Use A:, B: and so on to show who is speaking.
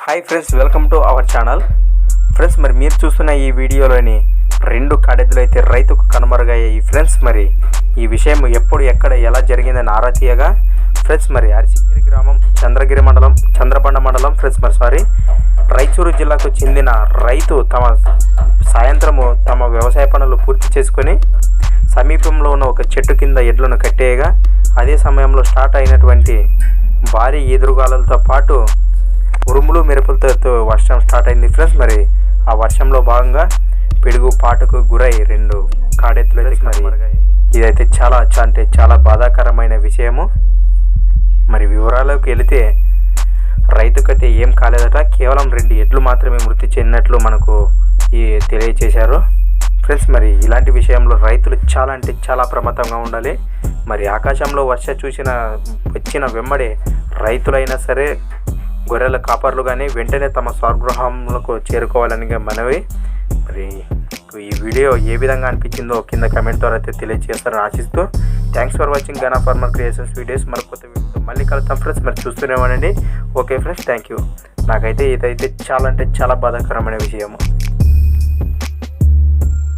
A: Hi friends, welcome to our channel. Friends, మరి మీరు చూస్తున్న ఈ వీడియోలోని 2 కాడెద్దులు అయితే రైతుకు కనుమరుగయ్యాయి. ఫ్రెండ్స్, మరి ఈ విషయం ఎప్పుడు ఎక్కడ ఎలా జరిగిందని ఆరా తీయగా ఫ్రెండ్స్, మరి అరిసిగిరి గ్రామం చంద్రబండ మండలం ఫ్రెండ్స్ రాయచూరు జిల్లాకు చెందిన రైతు సాయంత్రము తమ వ్యవసాయ పనులు పూర్తి చేసుకొని సమీపంలో ఉన్న ఒక చెట్టు కింద ఎడ్లను కట్టేయగా అదే సమయంలో స్టార్ట్ అయినటువంటి భారీ ఎదురుగాలులతో పాటు ఉరుములు మెరుపులతో వర్షం స్టార్ట్ అయింది. ఫ్రెండ్స్, మరి ఆ వర్షంలో భాగంగా పిడుగు పాటుకు గురై 2 కాడెత్తులు అయితే మరి ఇదైతే చాలా బాధాకరమైన విషయము. మరి వివరాలకు వెళితే రైతుకైతే ఏం కాలేదట, కేవలం 2 ఎడ్లు మాత్రమే మృతి చెందినట్లు మనకు తెలియచేశారు. ఫ్రెండ్స్, మరి ఇలాంటి విషయంలో రైతులు చాలా ప్రమాదంగా ఉండాలి. మరి ఆకాశంలో వచ్చిన వెంబడే రైతులైనా సరే గొర్రెల కాపర్లు కానీ వెంటనే తమ స్వగృహంలో చేరుకోవాలని మనవి. మరి ఈ వీడియో ఏ విధంగా అనిపించిందో కింద కామెంట్ ద్వారా అయితే తెలియజేస్తారని ఆశిస్తూ థ్యాంక్స్ ఫర్ వాచింగ్ గనా ఫార్మర్ క్రియేషన్స్ వీడియోస్. మరి కొత్త వీడియోతో మళ్ళీ కలుద్దాం ఫ్రెండ్స్. మరి చూస్తూనే ఉండండి. Okay friends, thank you. నాకైతే ఇదైతే చాలా బాధాకరమైన విషయము.